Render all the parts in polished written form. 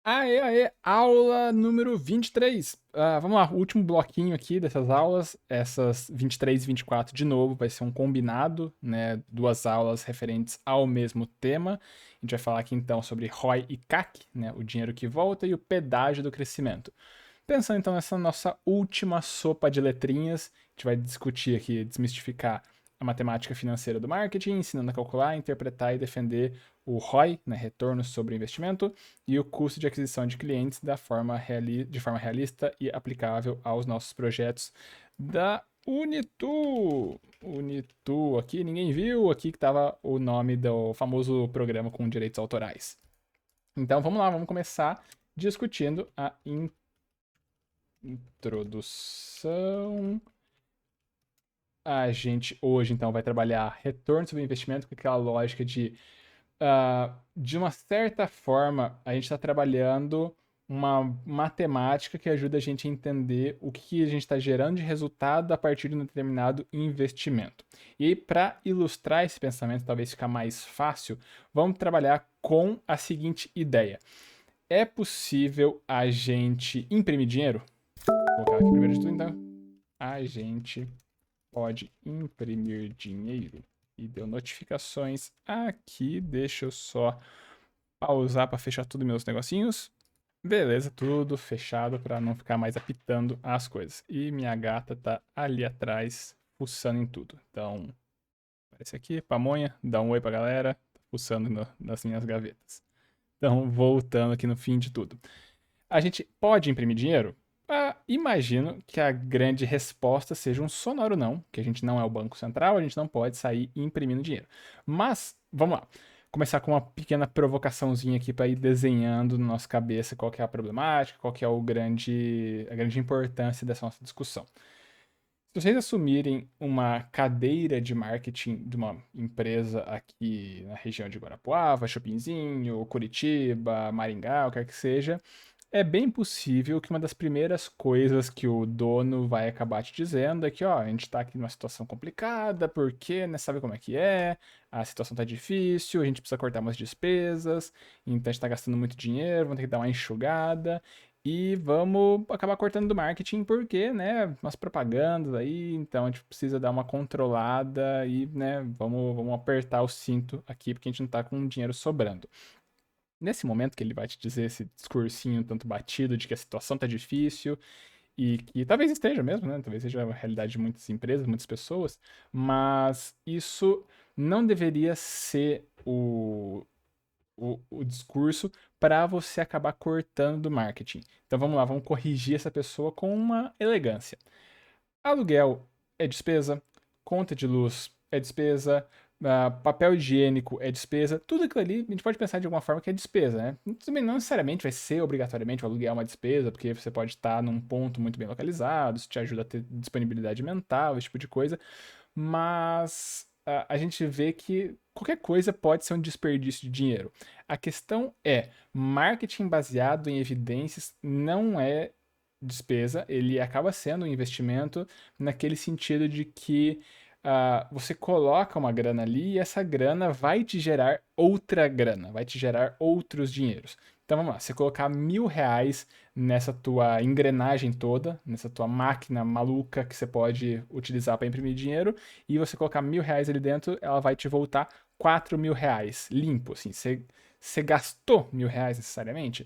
Aê, aê, aula número 23. Vamos lá, o último bloquinho aqui dessas aulas, essas 23 e 24 de novo, vai ser um combinado, né? Duas aulas referentes ao mesmo tema. A gente vai falar aqui então sobre ROI e CAC, né? O dinheiro que volta e o pedágio do crescimento. Pensando então nessa nossa última sopa de letrinhas, a gente vai discutir aqui, desmistificar a matemática financeira do marketing, ensinando a calcular, interpretar e defender o ROI, né, retorno sobre o investimento, e o custo de aquisição de clientes de forma realista e aplicável aos nossos projetos da Unitu. Unitu, aqui ninguém viu, aqui que estava o nome do famoso programa com direitos autorais. Então vamos lá, vamos começar discutindo a introdução. A gente hoje, então, vai trabalhar retorno sobre investimento com aquela lógica de uma certa forma, a gente está trabalhando uma matemática que ajuda a gente a entender o que a gente está gerando de resultado a partir de um determinado investimento. E aí, para ilustrar esse pensamento, talvez ficar mais fácil, vamos trabalhar com a seguinte ideia. É possível a gente imprimir dinheiro? Vou colocar aqui primeiro de tudo, então. A gente pode imprimir dinheiro. E deu notificações aqui. Deixa eu só pausar para fechar tudo meus negocinhos. Beleza, tudo fechado para não ficar mais apitando as coisas. E minha gata tá ali atrás, fuçando em tudo. Então, aparece aqui, pamonha, dá um oi pra galera, tá fuçando nas minhas gavetas. Então, voltando aqui no fim de tudo. A gente pode imprimir dinheiro? Imagino que a grande resposta seja um sonoro não, que a gente não é o Banco Central, a gente não pode sair imprimindo dinheiro. Mas, vamos lá. Começar com uma pequena provocaçãozinha aqui para ir desenhando na nossa cabeça qual que é a problemática, qual que é a grande importância dessa nossa discussão. Se vocês assumirem uma cadeira de marketing de uma empresa aqui na região de Guarapuava, Chopinzinho, Curitiba, Maringá, o que quer que seja, é bem possível que uma das primeiras coisas que o dono vai acabar te dizendo é que, ó, a gente tá aqui numa situação complicada, porque, né, sabe como é que é, a situação tá difícil, a gente precisa cortar umas despesas, então a gente tá gastando muito dinheiro, vamos ter que dar uma enxugada, e vamos acabar cortando do marketing porque, né, umas propagandas aí, então a gente precisa dar uma controlada e, né, vamos apertar o cinto aqui porque a gente não tá com dinheiro sobrando. Nesse momento que ele vai te dizer esse discursinho tanto batido de que a situação tá difícil e que talvez esteja mesmo, né? Talvez seja a realidade de muitas empresas, muitas pessoas, mas isso não deveria ser o discurso para você acabar cortando do marketing. Então vamos lá, vamos corrigir essa pessoa com uma elegância. Aluguel é despesa, conta de luz é despesa, papel higiênico é despesa, tudo aquilo ali a gente pode pensar de alguma forma que é despesa, né? Também não necessariamente vai ser obrigatoriamente o aluguel uma despesa, porque você pode estar num ponto muito bem localizado, isso te ajuda a ter disponibilidade mental, esse tipo de coisa, mas a gente vê que qualquer coisa pode ser um desperdício de dinheiro. A questão é, marketing baseado em evidências não é despesa, ele acaba sendo um investimento naquele sentido de que você coloca uma grana ali e essa grana vai te gerar outra grana, vai te gerar outros dinheiros. Então vamos lá, você colocar R$ 1.000 nessa tua engrenagem toda, nessa tua máquina maluca que você pode utilizar para imprimir dinheiro, e você colocar R$ 1.000 ali dentro, ela vai te voltar R$ 4.000 limpo, assim, você gastou R$ 1.000 necessariamente?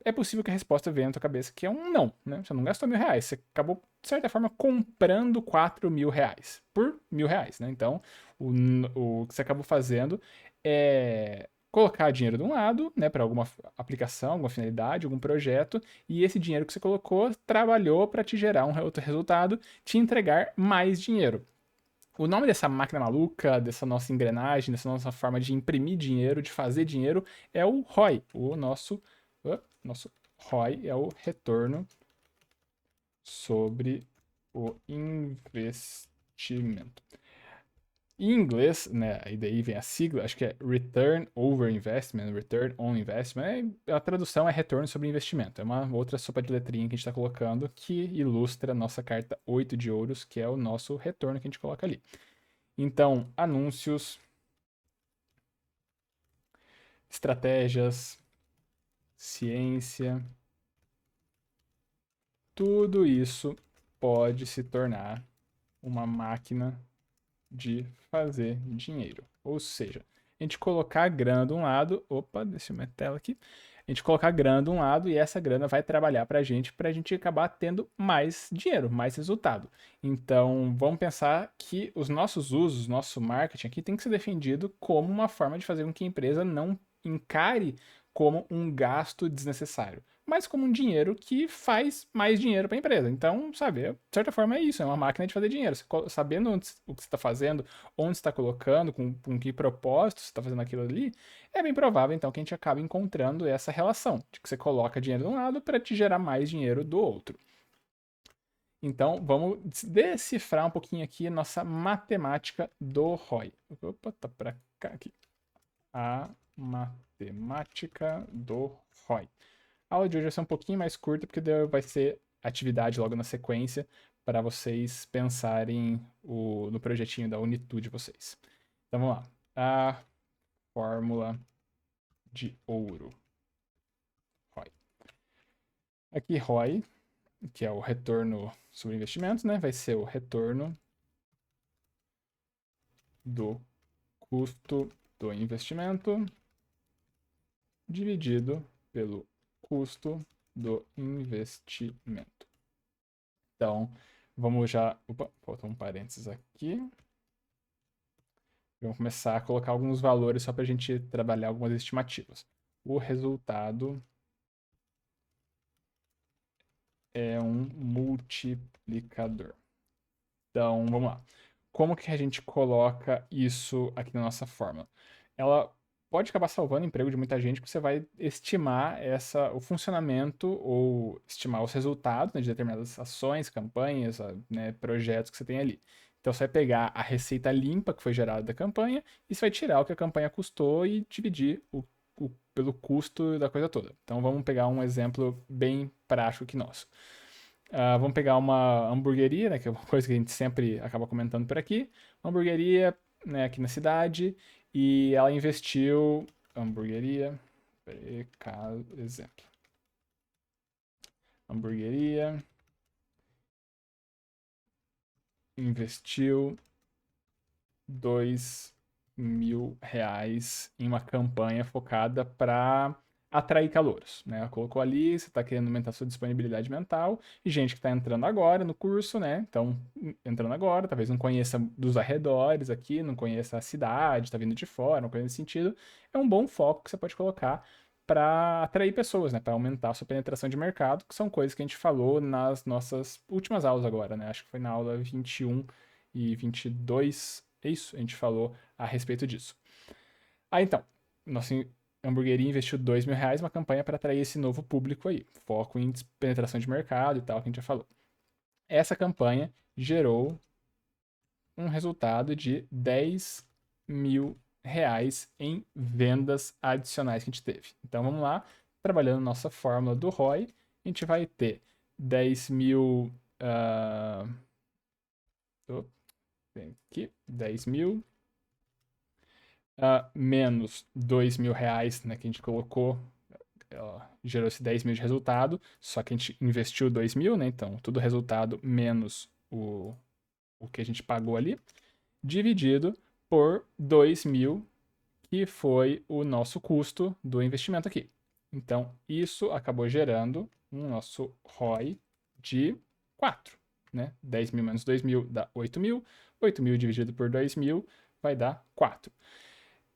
É possível que a resposta venha na tua cabeça que é um não, né? Você não gastou R$ 1.000, você acabou, de certa forma, comprando R$ 4.000 por R$ 1.000, né? Então, o que você acabou fazendo é colocar dinheiro de um lado, né, para alguma aplicação, alguma finalidade, algum projeto, e esse dinheiro que você colocou trabalhou para te gerar um outro resultado, te entregar mais dinheiro. O nome dessa máquina maluca, dessa nossa engrenagem, dessa nossa forma de imprimir dinheiro, de fazer dinheiro, é o ROI, nosso ROI é o retorno sobre o investimento. Em inglês, né, e daí vem a sigla, acho que é Return Over Investment, Return on Investment, a tradução é retorno sobre investimento. É uma outra sopa de letrinha que a gente está colocando que ilustra a nossa carta 8 de ouros, que é o nosso retorno que a gente coloca ali. Então, anúncios, estratégias, ciência, tudo isso pode se tornar uma máquina de fazer dinheiro. Ou seja, a gente colocar grana de um lado, opa, deixa eu minha tela aqui. A gente colocar grana de um lado e essa grana vai trabalhar para a gente acabar tendo mais dinheiro, mais resultado. Então, vamos pensar que os nossos usos, nosso marketing aqui tem que ser defendido como uma forma de fazer com que a empresa não encare como um gasto desnecessário, mas como um dinheiro que faz mais dinheiro para a empresa. Então, sabe, de certa forma é isso, é uma máquina de fazer dinheiro. Você, sabendo o que você está fazendo, onde você está colocando, com que propósito você está fazendo aquilo ali, é bem provável então que a gente acabe encontrando essa relação de que você coloca dinheiro de um lado para te gerar mais dinheiro do outro. Então, vamos decifrar um pouquinho aqui a nossa matemática do ROI. Opa, tá para cá aqui. A matemática do ROI. A aula de hoje vai ser um pouquinho mais curta, porque vai ser atividade logo na sequência, para vocês pensarem no projetinho da Unitude de vocês. Então vamos lá. A fórmula de ouro. ROI. Aqui, ROI, que é o retorno sobre investimentos, né? Vai ser o retorno do custo do investimento dividido pelo custo do investimento. Então, vamos já... Opa, faltou um parênteses aqui. Vamos começar a colocar alguns valores só para a gente trabalhar algumas estimativas. O resultado é um multiplicador. Então, vamos lá. Como que a gente coloca isso aqui na nossa fórmula? Ela pode acabar salvando o emprego de muita gente, porque você vai estimar o funcionamento ou estimar os resultados, né, de determinadas ações, campanhas, né, projetos que você tem ali. Então você vai pegar a receita limpa que foi gerada da campanha e você vai tirar o que a campanha custou e dividir pelo custo da coisa toda. Então vamos pegar um exemplo bem prático aqui nosso. Vamos pegar uma hamburgueria, né, que é uma coisa que a gente sempre acaba comentando por aqui. Uma hamburgueria, né, aqui na cidade, e ela investiu. Hamburgueria. Peraí, exemplo. Hamburgueria. Investiu R$ 2.000 em uma campanha focada para atrair calouros, né? Ela colocou ali, você está querendo aumentar sua disponibilidade mental, e gente que está entrando agora no curso, né? Então, entrando agora, talvez não conheça dos arredores aqui, não conheça a cidade, está vindo de fora, não conheça nesse sentido, é um bom foco que você pode colocar para atrair pessoas, né? Para aumentar a sua penetração de mercado, que são coisas que a gente falou nas nossas últimas aulas agora, né? Acho que foi na aula 21 e 22, é isso? A gente falou a respeito disso. Então, nossa hamburgueria investiu R$ 2.000 uma campanha para atrair esse novo público aí. Foco em penetração de mercado e tal, que a gente já falou. Essa campanha gerou um resultado de R$ 10.000 em vendas adicionais que a gente teve. Então vamos lá, trabalhando nossa fórmula do ROI, a gente vai ter 10 mil. Aqui, 10 mil. Menos R$ 2.000, né, que a gente colocou, gerou esse 10 mil de resultado, só que a gente investiu 2 mil, né, então tudo resultado menos o que a gente pagou ali, dividido por 2 mil, que foi o nosso custo do investimento aqui. Então, isso acabou gerando um nosso ROI de 4, né? 10 mil menos 2 mil dá 8 mil, 8 mil dividido por 2 mil vai dar 4.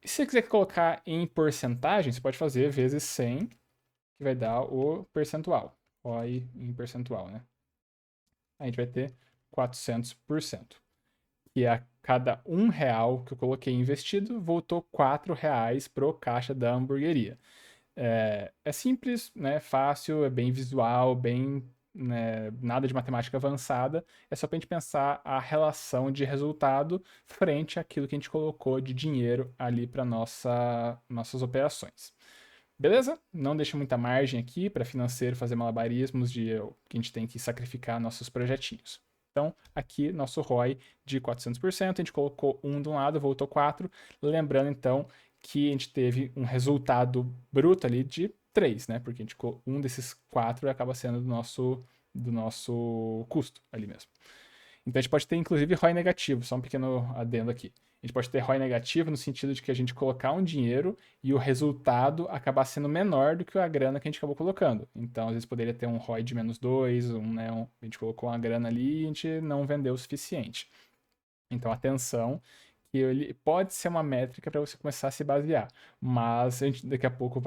E se você quiser colocar em porcentagem, você pode fazer vezes 100, que vai dar o percentual. ROI em percentual, né? A gente vai ter 400%. Que a cada R$ 1 que eu coloquei investido, voltou R$ 4 pro caixa da hamburgueria. É simples, né? Fácil, é bem visual, bem, né, nada de matemática avançada. É só para a gente pensar a relação de resultado frente àquilo que a gente colocou de dinheiro ali para nossas operações. Beleza? Não deixa muita margem aqui para financeiro fazer malabarismos que a gente tem que sacrificar nossos projetinhos. Então, aqui, nosso ROI de 400%, a gente colocou 1 de um lado, voltou 4. Lembrando, então, que a gente teve um resultado bruto ali de 3, né? Porque um desses 4 acaba sendo do nosso custo ali mesmo. Então a gente pode ter, inclusive, ROI negativo, só um pequeno adendo aqui. A gente pode ter ROI negativo no sentido de que a gente colocar um dinheiro e o resultado acabar sendo menor do que a grana que a gente acabou colocando. Então, às vezes, poderia ter um ROI de -2, a gente colocou uma grana ali e a gente não vendeu o suficiente. Então, atenção, que ele pode ser uma métrica para você começar a se basear. Mas a gente, daqui a pouco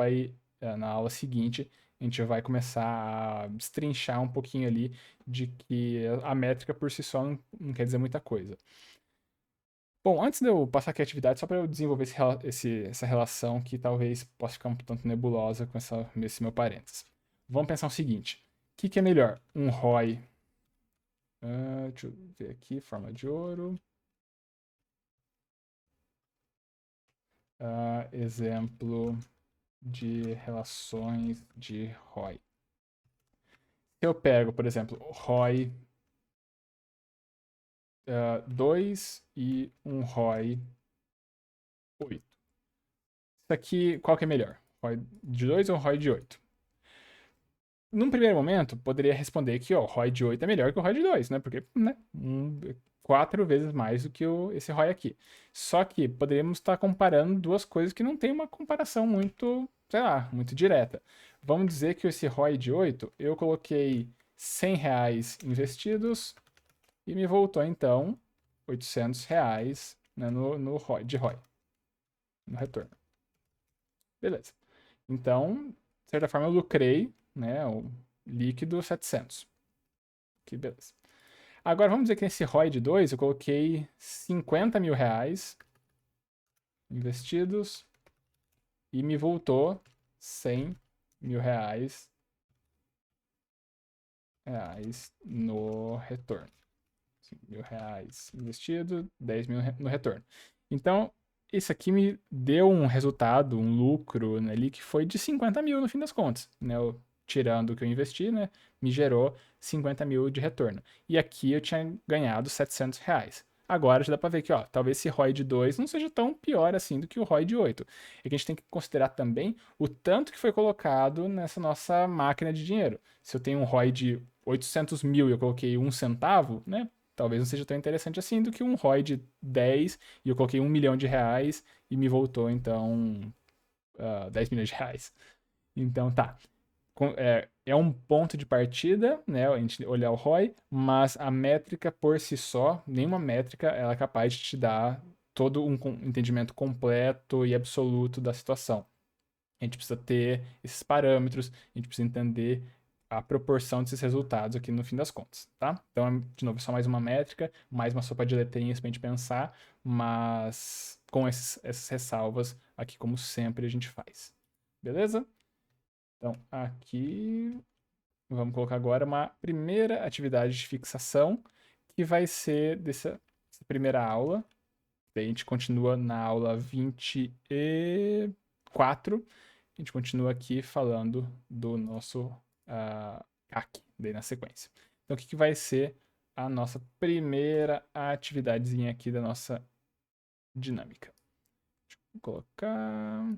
na aula seguinte, a gente vai começar a destrinchar um pouquinho ali de que a métrica por si só não quer dizer muita coisa. Bom, antes de eu passar aqui a atividade, só para eu desenvolver essa relação que talvez possa ficar um tanto nebulosa com esse meu parênteses. Vamos pensar o seguinte: o que é melhor? Um ROI. Deixa eu ver aqui, forma de ouro. Exemplo de relações de ROI. Se eu pego, por exemplo, ROI 2 e um ROI 8. Isso aqui, qual que é melhor? ROI de 2 ou ROI de 8? Num primeiro momento, poderia responder que o ROI de 8 é melhor que o ROI de 2, né? Porque, né? 4 vezes mais do que esse ROI aqui. Só que poderíamos estar comparando duas coisas que não tem uma comparação muito, sei lá, muito direta. Vamos dizer que esse ROI de 8, eu coloquei R$ 100 investidos e me voltou, então, R$ 800, né, no ROI, no retorno. Beleza. Então, de certa forma, eu lucrei, né, o líquido 700. Que beleza. Agora, vamos dizer que nesse ROI de 2, eu coloquei R$ 50.000 investidos e me voltou R$ 100.000 no retorno. R$ 1.000 investido, 10 mil no retorno. Então, isso aqui me deu um resultado, um lucro, né, ali que foi de 50 mil no fim das contas. Né? Tirando o que eu investi, né, me gerou 50 mil de retorno. E aqui eu tinha ganhado R$ 700. Agora já dá para ver que, ó, talvez esse ROI de 2 não seja tão pior assim do que o ROI de 8. E que a gente tem que considerar também o tanto que foi colocado nessa nossa máquina de dinheiro. Se eu tenho um ROI de 800 mil e eu coloquei 1 centavo, né? Talvez não seja tão interessante assim do que um ROI de 10 e eu coloquei R$ 1 milhão e me voltou, então, 10 milhões de reais. Então, tá. É um ponto de partida, né? A gente olhar o ROI, mas a métrica por si só, nenhuma métrica ela é capaz de te dar todo um entendimento completo e absoluto da situação. A gente precisa ter esses parâmetros, a gente precisa entender a proporção desses resultados aqui no fim das contas, tá? Então, de novo, só mais uma métrica, mais uma sopa de letrinhas pra gente pensar, mas com essas ressalvas aqui, como sempre, a gente faz. Beleza? Então, aqui, vamos colocar agora uma primeira atividade de fixação, que vai ser dessa primeira aula. Daí a gente continua na aula 24. A gente continua aqui falando do nosso CAC, daí na sequência. Então, o que vai ser a nossa primeira atividadezinha aqui da nossa dinâmica? Deixa eu colocar.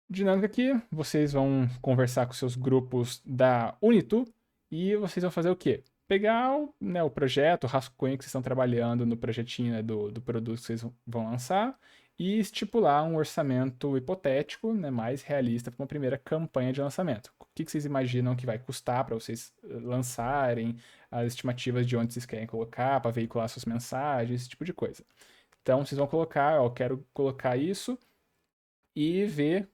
Dinâmica aqui, vocês vão conversar com seus grupos da Unitu e vocês vão fazer o quê? Pegar o projeto, o rascunho que vocês estão trabalhando no projetinho, né, do produto que vocês vão lançar e estipular um orçamento hipotético, né, mais realista para uma primeira campanha de lançamento. O que vocês imaginam que vai custar para vocês lançarem, as estimativas de onde vocês querem colocar para veicular suas mensagens, esse tipo de coisa. Então, vocês vão colocar, ó, quero colocar isso e ver,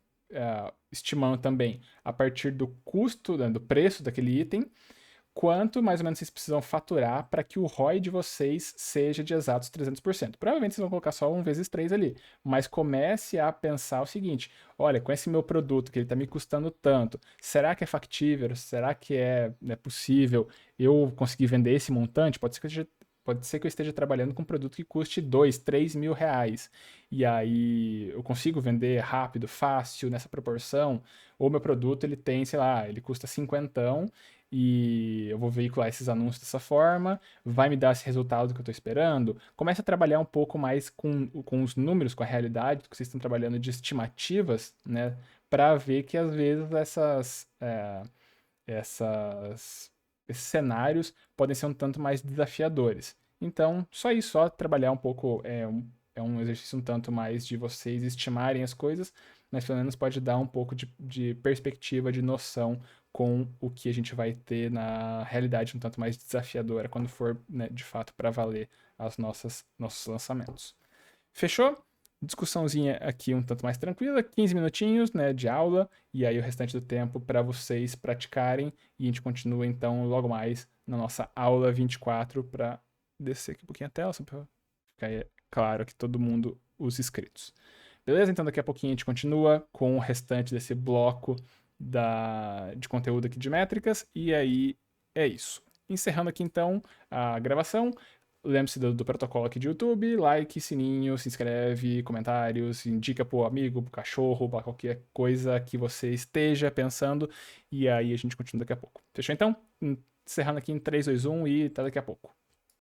estimando também a partir do custo, né, do preço daquele item, quanto mais ou menos vocês precisam faturar para que o ROI de vocês seja de exatos 300%. Provavelmente vocês vão colocar só 1 vezes 3 ali, mas comece a pensar o seguinte: olha, com esse meu produto que ele está me custando tanto, será que é factível? Será que é possível eu conseguir vender esse montante? Pode ser que eu esteja trabalhando com um produto que custe 2, 3 mil reais. E aí eu consigo vender rápido, fácil, nessa proporção. Ou meu produto ele tem, sei lá, ele custa 50, e eu vou veicular esses anúncios dessa forma, vai me dar esse resultado que eu estou esperando. Comece a trabalhar um pouco mais com os números, com a realidade, que vocês estão trabalhando de estimativas, né? Para ver que às vezes esses cenários podem ser um tanto mais desafiadores. Então, só isso, só trabalhar um pouco, é um exercício um tanto mais de vocês estimarem as coisas, mas pelo menos pode dar um pouco de perspectiva, de noção com o que a gente vai ter na realidade um tanto mais desafiadora quando for, né, de fato, para valer nossos lançamentos. Fechou? Discussãozinha aqui um tanto mais tranquila, 15 minutinhos, né, de aula, e aí o restante do tempo para vocês praticarem, e a gente continua então logo mais na nossa aula 24 para descer aqui um pouquinho a tela, só para ficar claro aqui todo mundo, os inscritos. Beleza? Então daqui a pouquinho a gente continua com o restante desse bloco de conteúdo aqui de métricas, e aí é isso. Encerrando aqui então a gravação. Lembre-se do protocolo aqui de YouTube, like, sininho, se inscreve, comentários, indica pro amigo, pro cachorro, pra qualquer coisa que você esteja pensando. E aí a gente continua daqui a pouco. Fechou então? Encerrando aqui em 3, 2, 1 e até daqui a pouco.